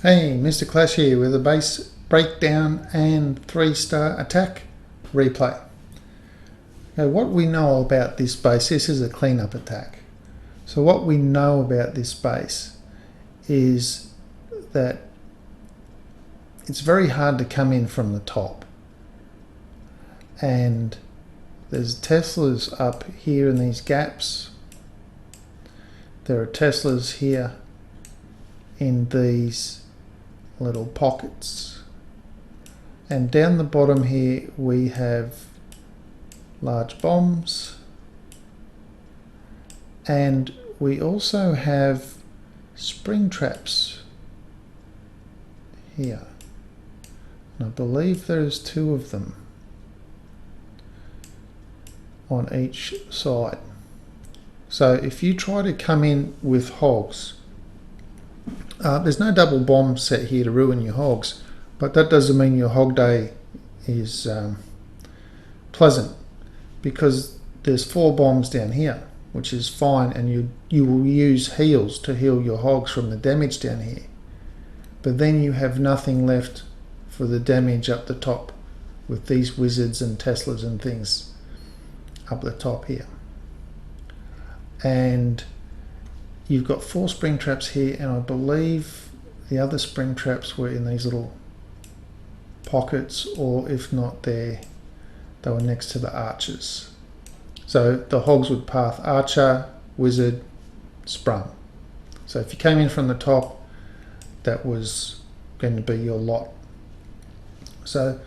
Hey, Mr. Clash here with a base breakdown and 3-star attack replay. Now what we know about this base, this is a cleanup attack. So what we know about this base is that it's very hard to come in from the top. And there's Teslas up here in these gaps. There are Teslas here in these little pockets, and down the bottom here we have large bombs, and we also have spring traps here, and I believe there's 2 of them on each side. So if you try to come in with hogs, there's no double bomb set here to ruin your hogs, but that doesn't mean your hog day is pleasant, because there's 4 bombs down here, which is fine, and you will use heals to heal your hogs from the damage down here. But then you have nothing left for the damage up the top with these wizards and Teslas and things up the top here. And you've got 4 spring traps here, and I believe the other spring traps were in these little pockets, or if not there, they were next to the archers. So the hogs would path archer, wizard, sprung. So if you came in from the top, that was going to be your lot. So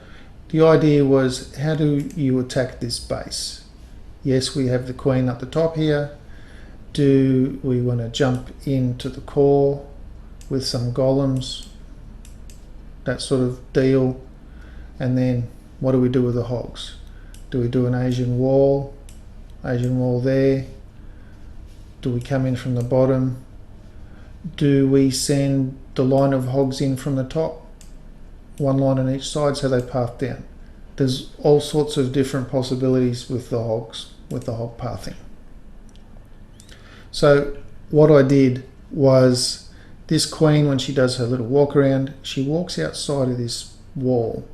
the idea was, how do you attack this base? Yes, we have the queen up the top here. Do we want to jump into the core with some golems, that sort of deal? And then what do we do with the hogs? Do we do an Asian wall there? Do we come in from the bottom? Do we send the line of hogs in from the top, 1 line on each side, so they path down? There's all sorts of different possibilities with the hogs, with the hog pathing. So what I did was, this queen, when she does her little walk around, she walks outside of this wall.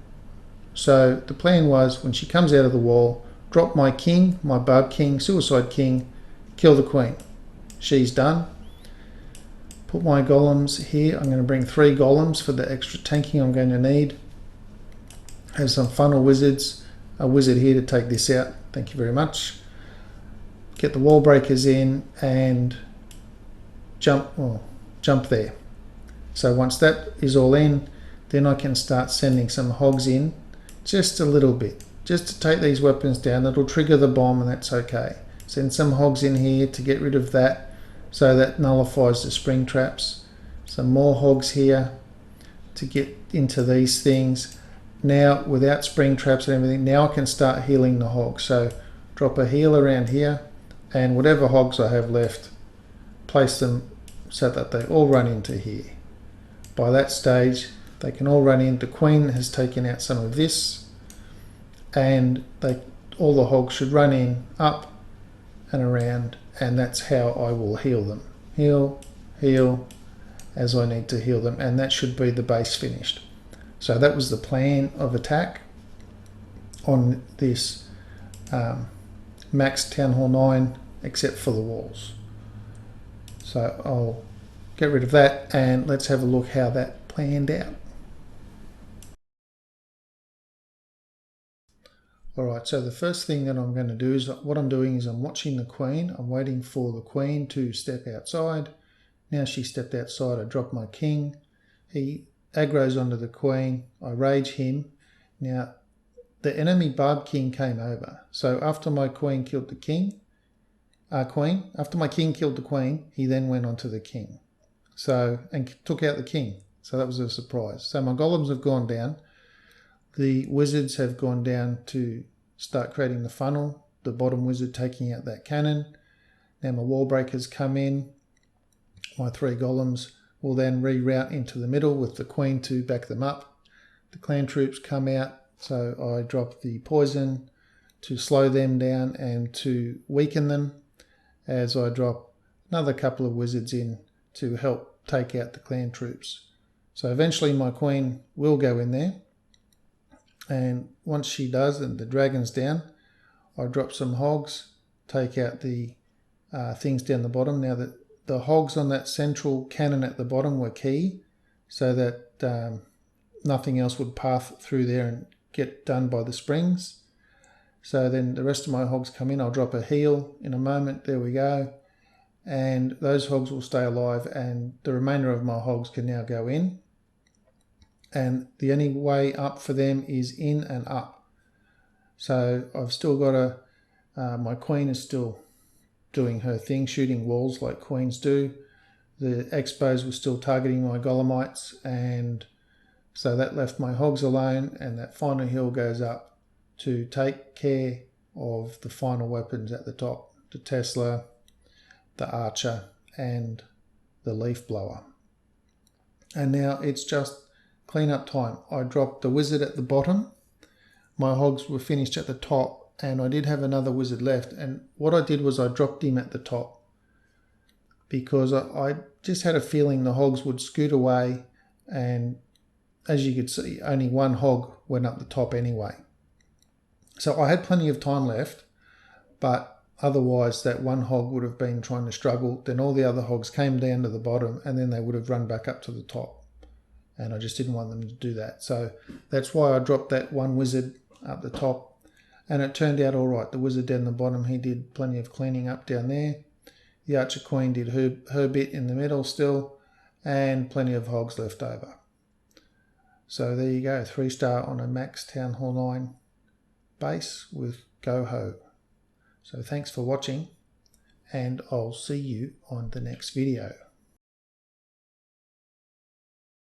So the plan was, when she comes out of the wall, drop my king, my barb king, suicide king, kill the queen. She's done. Put my golems here. I'm going to bring 3 golems for the extra tanking I'm going to need. Have some funnel wizards, a wizard here to take this out. Thank you very much. Get the wall breakers in and jump there. So once that is all in, then I can start sending some hogs in, just a little bit, just to take these weapons down. That'll trigger the bomb, and that's okay. Send some hogs in here to get rid of that, so that nullifies the spring traps. Some more hogs here to get into these things. Now, without spring traps and everything, now I can start healing the hogs. So drop a heal around here, and whatever hogs I have left, place them so that they all run into here. By that stage, they can all run in. The queen has taken out some of this, and all the hogs should run in, up and around, and that's how I will heal them. Heal, heal, as I need to heal them, and that should be the base finished. So that was the plan of attack on this max Town Hall 9, except for the walls. So I'll get rid of that, and let's have a look how that planned out. Alright, so the first thing that I'm going to do is, what I'm doing is I'm watching the queen. I'm waiting for the queen to step outside. Now she stepped outside, I drop my king. He aggroes onto the queen. I rage him. Now the enemy barb king came over. So after my queen killed the king, after my king killed the queen, he then went onto the king. So, and took out the king. So that was a surprise. So my golems have gone down. The wizards have gone down to start creating the funnel. The bottom wizard taking out that cannon. Now my wall breakers come in. My 3 golems will then reroute into the middle with the queen to back them up. The clan troops come out, so I drop the poison to slow them down and to weaken them, as I drop another couple of wizards in to help take out the clan troops. So eventually my queen will go in there, and once she does and the dragon's down, I drop some hogs, take out the things down the bottom. Now that the hogs on that central cannon at the bottom were key, so that nothing else would pass through there and get done by the springs. So then the rest of my hogs come in. I'll drop a heel in a moment. There we go. And those hogs will stay alive, and the remainder of my hogs can now go in. And the only way up for them is in and up. So I've still got my queen is still doing her thing, shooting walls like queens do. The expos were still targeting my Golomites, and so that left my hogs alone, and that final hill goes up to take care of the final weapons at the top, the Tesla, the Archer, and the Leaf Blower. And now it's just clean up time. I dropped the wizard at the bottom. My hogs were finished at the top, and I did have another wizard left, and what I did was I dropped him at the top because I just had a feeling the hogs would scoot away, and as you could see, only one hog went up the top anyway. So I had plenty of time left, but otherwise that one hog would have been trying to struggle. Then all the other hogs came down to the bottom, and then they would have run back up to the top. And I just didn't want them to do that. So that's why I dropped that one wizard up the top. And it turned out all right. The wizard down the bottom, he did plenty of cleaning up down there. The Archer Queen did her bit in the middle still, and plenty of hogs left over. So there you go, 3-star on a Max Town Hall 9 base with Go Ho. So thanks for watching, and I'll see you on the next video.